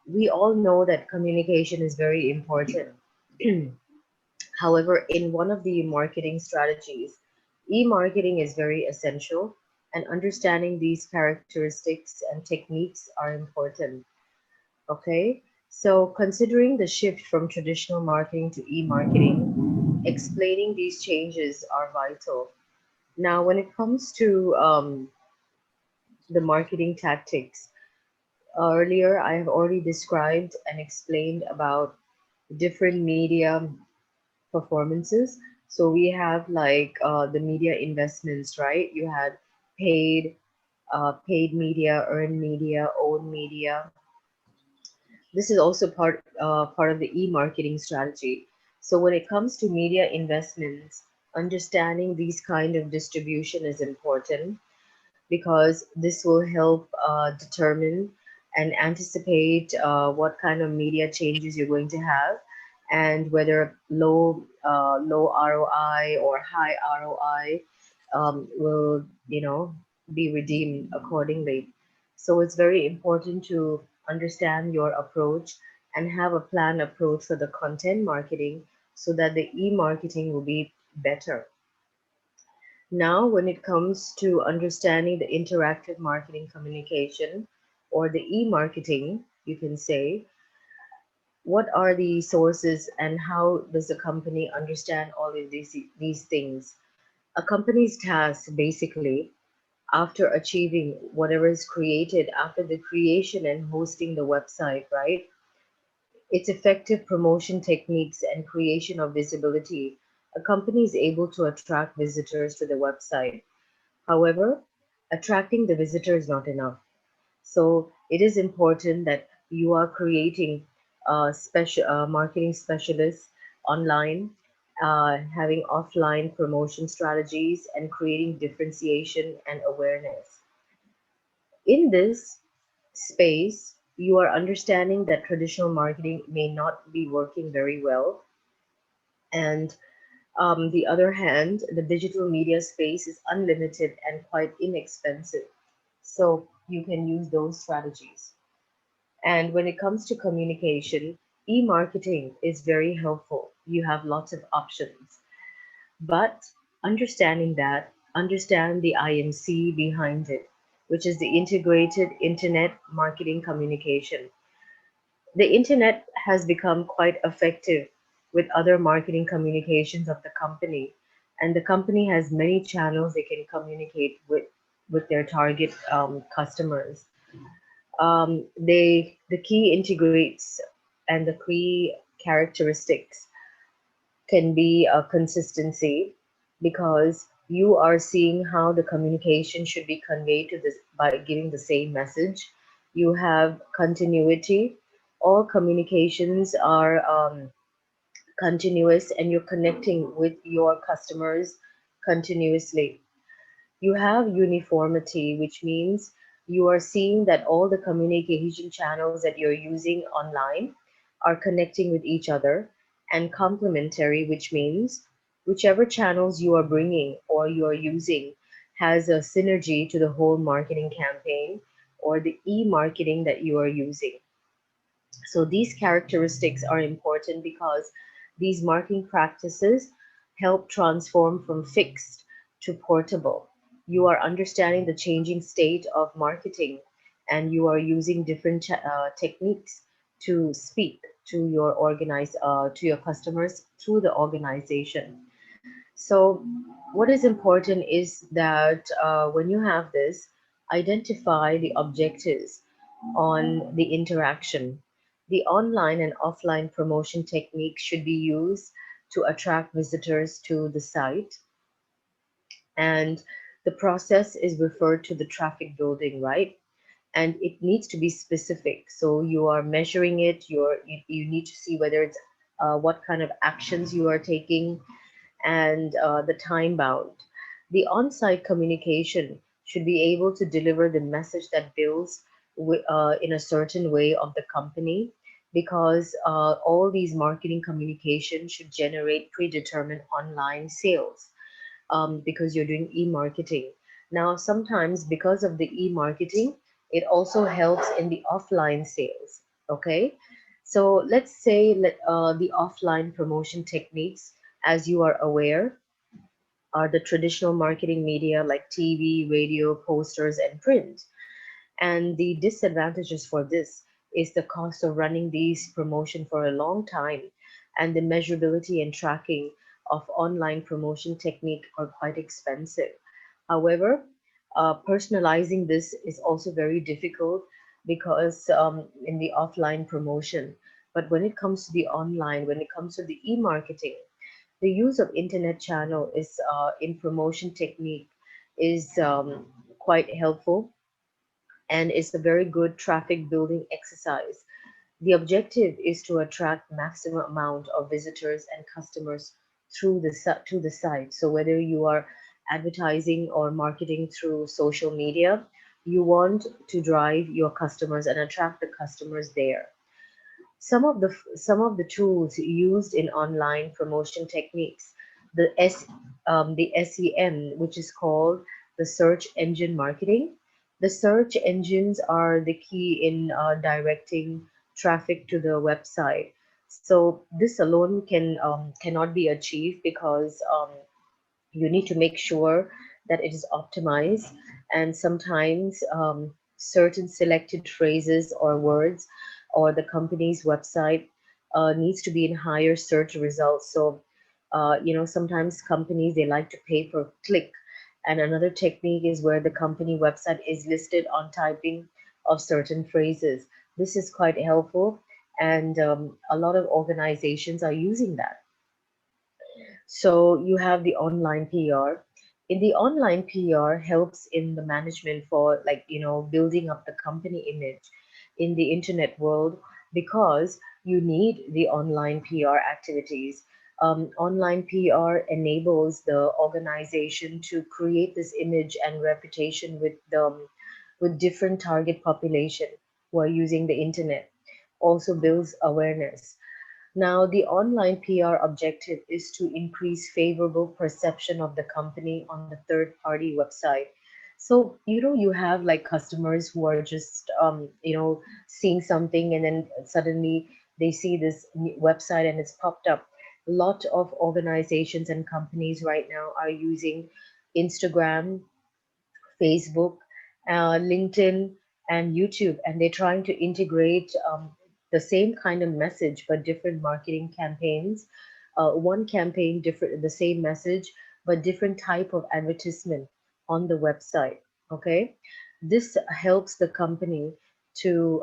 We all know that communication is very important. However, in one of the marketing strategies, e-marketing is very essential, and understanding these characteristics and techniques are important. Okay, so considering the shift from traditional marketing to e-marketing, explaining these changes are vital. Now, when it comes to the marketing tactics, earlier I have already described and explained about different media performances. So we have like the media investments, right? You had paid, paid media, earned media, owned media. This is also part of the e-marketing strategy. So when it comes to media investments, understanding these kind of distribution is important because this will help determine and anticipate what kind of media changes you're going to have, and whether low ROI or high ROI will be redeemed accordingly. So it's very important to understand your approach and have a planned approach for the content marketing so that the e-marketing will be better. Now, when it comes to understanding the interactive marketing communication or the e-marketing, you can say, what are the sources and how does the company understand all of these things? A company's task basically, after achieving whatever is created, after the creation and hosting the website, right? Its effective promotion techniques and creation of visibility, a company is able to attract visitors to the website. However, attracting the visitor is not enough. So it is important that you are creating special marketing specialists online, having offline promotion strategies, and creating differentiation and awareness. In this space, you are understanding that traditional marketing may not be working very well, and the other hand, the digital media space is unlimited and quite inexpensive. So you can use those strategies. And when it comes to communication, e-marketing is very helpful. You have lots of options. But understanding that, understand the IMC behind it, which is the integrated internet marketing communication. The internet has become quite effective with other marketing communications of the company, and the company has many channels they can communicate with their target customers. The key integrates and the key characteristics can be a consistency, because you are seeing how the communication should be conveyed to this by giving the same message. You have continuity. All communications are continuous, and you're connecting with your customers continuously. You have uniformity, which means you are seeing that all the communication channels that you're using online are connecting with each other, and complementary, which means whichever channels you are bringing or you are using has a synergy to the whole marketing campaign or the e-marketing that you are using. So these characteristics are important because these marketing practices help transform from fixed to portable. You are understanding the changing state of marketing, and you are using different techniques to speak to to your customers through the organization. So what is important is that when you have this, identify the objectives on the interaction. The online and offline promotion techniques should be used to attract visitors to the site, and the process is referred to the traffic building, right? And it needs to be specific. So you are measuring it. You need to see whether it's what kind of actions you are taking, and the time bound. The on site communication should be able to deliver the message that builds in a certain way of the company, because all these marketing communication should generate predetermined online sales, because you're doing e-marketing. Now, sometimes because of the e-marketing, it also helps in the offline sales. Okay, so let's say the offline promotion techniques, as you are aware, are the traditional marketing media like TV, radio, posters, and print. And the disadvantages for this is the cost of running these promotion for a long time, and the measurability and tracking of online promotion technique are quite expensive. However, personalizing this is also very difficult because in the offline promotion. But when it comes to the online, when it comes to the e-marketing, the use of internet channel is in promotion technique is quite helpful, and it's a very good traffic building exercise. The objective is to attract maximum amount of visitors and customers to the site. So whether you are advertising or marketing through social media, you want to drive your customers and attract the customers there. Some of the tools used in online promotion techniques, the the SEM, which is called the search engine marketing. The search engines are the key in directing traffic to the website. So this alone cannot be achieved because you need to make sure that it is optimized, and sometimes certain selected phrases or words or the company's website needs to be in higher search results. So sometimes companies, they like to pay per click, and another technique is where the company website is listed on typing of certain phrases. This is quite helpful, and a lot of organizations are using that. So you have the online PR. In the online PR helps in the management for, like, building up the company image in the internet world, because you need the online PR activities. Online PR enables the organization to create this image and reputation with different target population who are using the internet. Also builds awareness. Now, the online PR objective is to increase favorable perception of the company on the third party website. So, you have like customers who are just, seeing something, and then suddenly they see this website and it's popped up. A lot of organizations and companies right now are using Instagram, Facebook, LinkedIn, and YouTube, and they're trying to integrate the same kind of message but different marketing campaigns. One campaign different, the same message, but different type of advertisement on the website. Okay, this helps the company to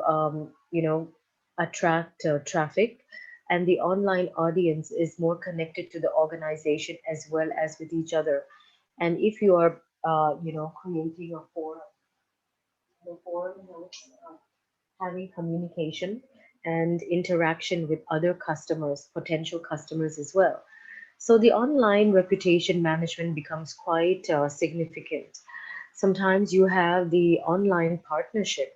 attract traffic, and the online audience is more connected to the organization as well as with each other. And if you are creating a forum, the forum helps having communication and interaction with other customers, potential customers as well. So the online reputation management becomes quite significant. Sometimes you have the online partnership.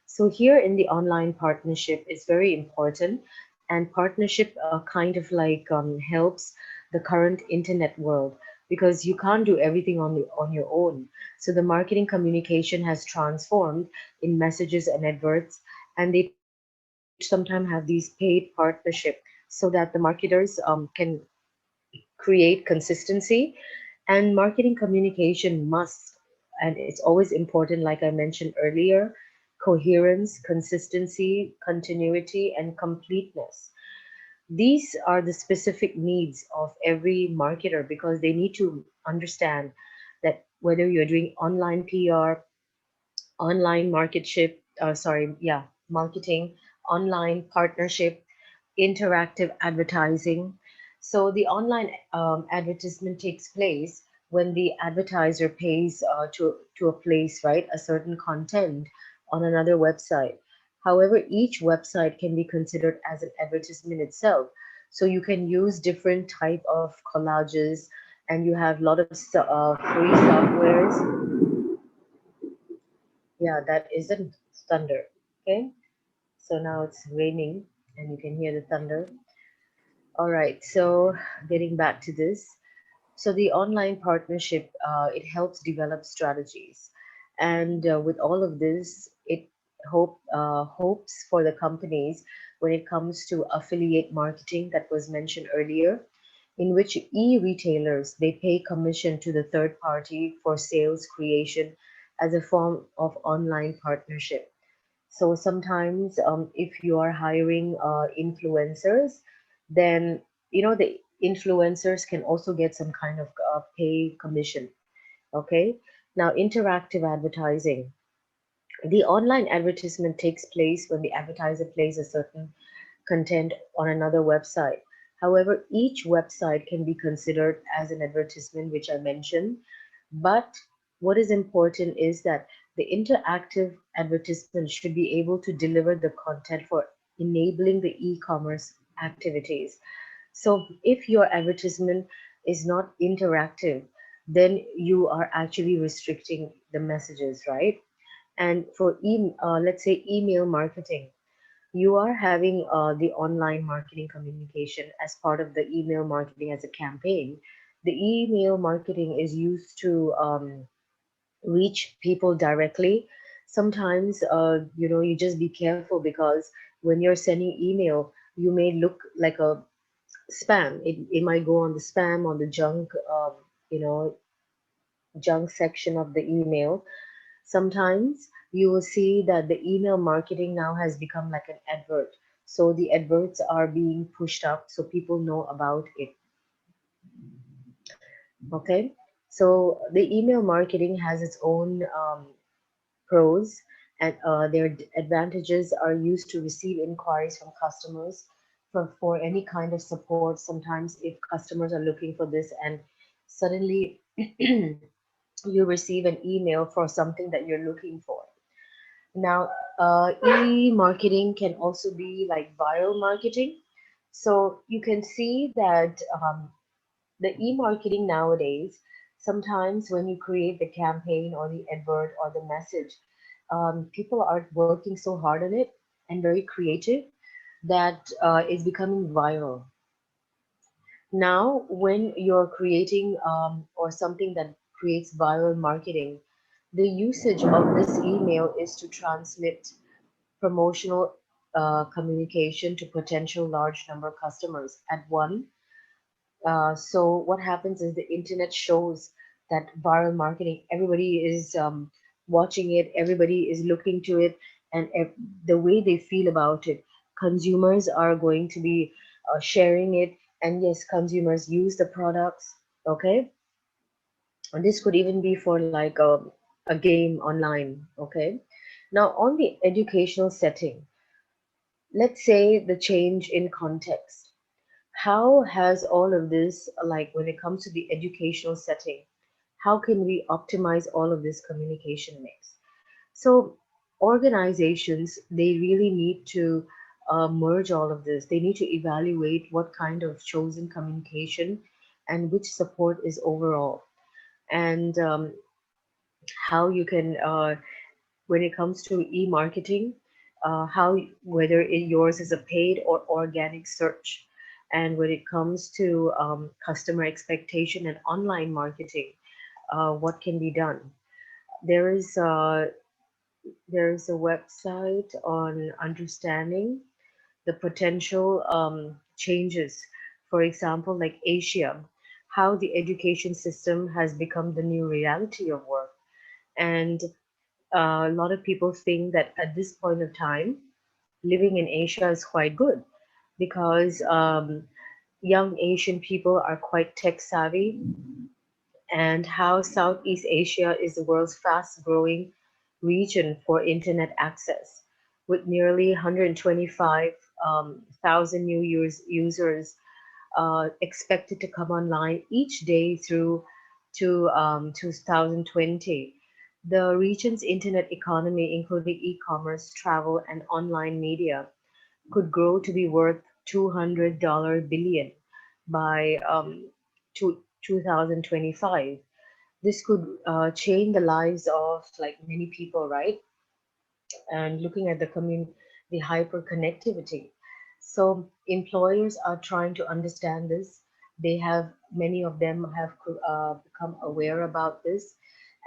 So here in the online partnership is very important, and partnership kind of like helps the current internet world, because you can't do everything on your own. So the marketing communication has transformed in messages and adverts, and they sometimes have these paid partnership so that the marketers can create consistency. And marketing communication must, and it's always important, like I mentioned earlier, coherence, consistency, continuity, and completeness. These are the specific needs of every marketer, because they need to understand that whether you're doing online PR, online marketing, online partnership, interactive advertising. So the online advertisement takes place when the advertiser pays to a place, right, a certain content on another website. However, each website can be considered as an advertisement itself. So you can use different type of collages, and you have a lot of free softwares. Yeah, that isn't thunder. Okay, so now it's raining and you can hear the thunder. All right, so getting back to this. So the online partnership, it helps develop strategies. And with all of this, it hopes for the companies when it comes to affiliate marketing that was mentioned earlier, in which e-retailers they pay commission to the third party for sales creation as a form of online partnership. So sometimes, if you are hiring influencers, then the influencers can also get some kind of pay commission. Okay. Now, interactive advertising. The online advertisement takes place when the advertiser plays a certain content on another website. However, each website can be considered as an advertisement, which I mentioned. But what is important is that the interactive advertisement should be able to deliver the content for enabling the e-commerce activities. So if your advertisement is not interactive, then you are actually restricting the messages, right? And for let's say email marketing, you are having the online marketing communication as part of the email marketing as a campaign. The email marketing is used to reach people directly. Sometimes, you just be careful because when you're sending email, you may look like a spam. It might go on the spam, on the you know, junk section of the email. Sometimes you will see that the email marketing now has become like an advert. So the adverts are being pushed up so people know about it. Okay. So the email marketing has its own pros, and their advantages are used to receive inquiries from customers for any kind of support. Sometimes, if customers are looking for this and suddenly you receive an email for something that you're looking for. Now, e-marketing can also be like viral marketing. So you can see that the e-marketing nowadays, sometimes when you create the campaign or the advert or the message, people are working so hard on it and very creative that it's becoming viral. Now, when you're creating or something that creates viral marketing, the usage of this email is to transmit promotional communication to potential large number of customers at one. So what happens is the internet shows that viral marketing, everybody is watching it, everybody is looking to it, and the way they feel about it, consumers are going to be sharing it, and yes, consumers use the products. Okay, and this could even be for like a game online. Okay, now on the educational setting, let's say the change in context. How has all of this, like when it comes to the educational setting, how can we optimize all of this communication mix? So, organizations, they really need to merge all of this. They need to evaluate what kind of chosen communication and which support is overall, and how you can when it comes to e-marketing, how whether yours is a paid or organic search, and when it comes to customer expectation and online marketing, what can be done? There is there is a website on understanding the potential changes. For example, like Asia, how the education system has become the new reality of work, and a lot of people think that at this point of time, living in Asia is quite good because young Asian people are quite tech savvy, and how Southeast Asia is the world's fast growing region for internet access, with nearly 125,000 new users expected to come online each day through to 2020. The region's internet economy, including e-commerce, travel, and online media, could grow to be worth $200 billion by 2025. This could change the lives of like many people, right? And looking at the hyper connectivity. So employers are trying to understand this. They have many of them have become aware about this,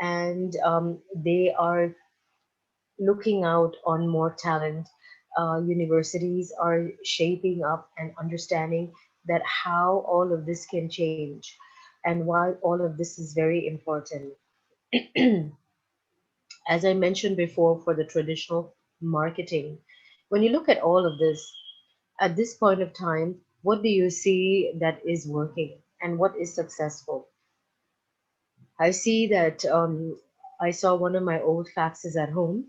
and they are looking out on more talent. Universities are shaping up and understanding that how all of this can change and why all of this is very important. As I mentioned before, for the traditional marketing, when you look at all of this, at this point of time, what do you see that is working and what is successful? I see that I saw one of my old faxes at home.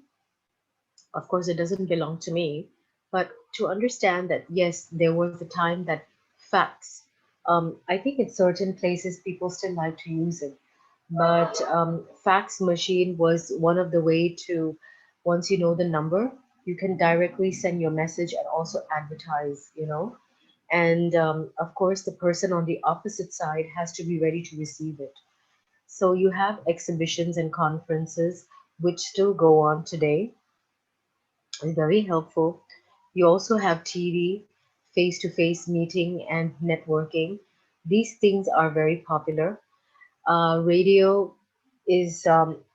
Of course, it doesn't belong to me, but to understand that, yes, there was a time that fax, I think in certain places people still like to use it, but fax machine was one of the way to, once you know the number, you can directly send your message and also advertise, and of course, the person on the opposite side has to be ready to receive it. So you have exhibitions and conferences which still go on today. It's very helpful. You also have TV, face to face meeting, and networking. These things are very popular. Radio is,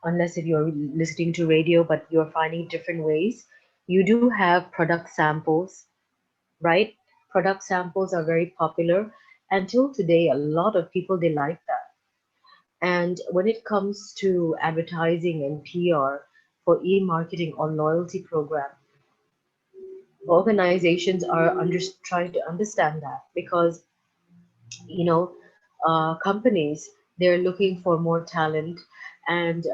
unless if you're listening to radio, but you're finding different ways. You do have product samples, right? Product samples are very popular. Until today, a lot of people they like that. And when it comes to advertising and PR for e-marketing or loyalty program, organizations are trying to understand that because you know companies, they're looking for more talent, and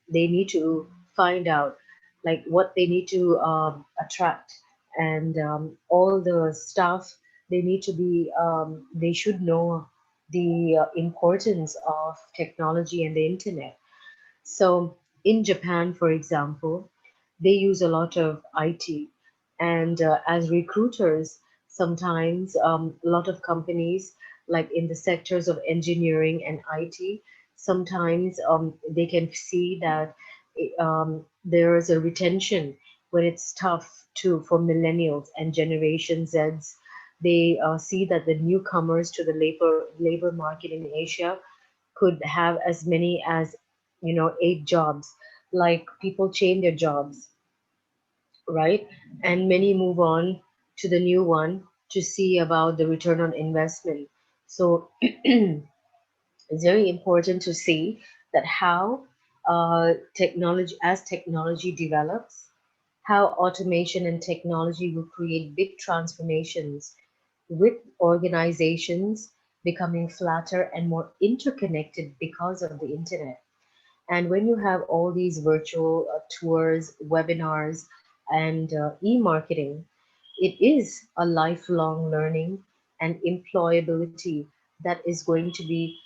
they need to find out like what they need to attract, and all the staff, they need to be they should know the importance of technology and the internet. So in Japan, for example, they use a lot of IT. And as recruiters, sometimes a lot of companies, like in the sectors of engineering and IT, sometimes they can see that there is a retention when it's tough to for millennials and Generation Zs. They see that the newcomers to the labor market in Asia could have as many as 8 jobs. Like people change their jobs, right? And many move on to the new one to see about the return on investment. So it's very important to see that how technology, as technology develops, how automation and technology will create big transformations with organizations becoming flatter and more interconnected because of the internet. And when you have all these virtual tours, webinars, and e-marketing, it is a lifelong learning and employability that is going to be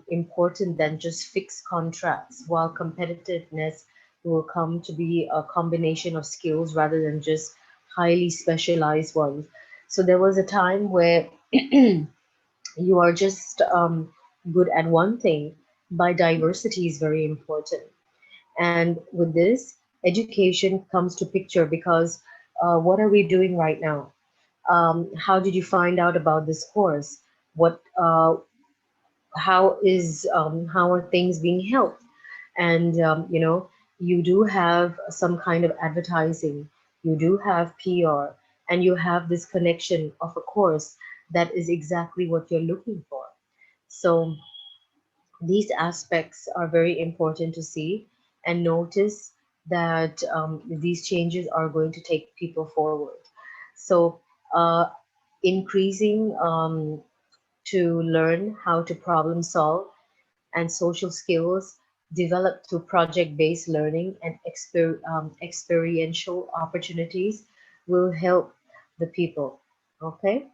important than just fixed contracts, while competitiveness will come to be a combination of skills rather than just highly specialized ones. So there was a time where you are just good at one thing, but diversity is very important. And with this, education comes to picture because what are we doing right now? How did you find out about this course? What, how are things being held? And you do have some kind of advertising, you do have PR, and you have this connection of a course that is exactly what you're looking for. So these aspects are very important to see and notice that these changes are going to take people forward. So, increasing to learn how to problem solve and social skills developed through project-based learning and experiential opportunities will help the people. Okay?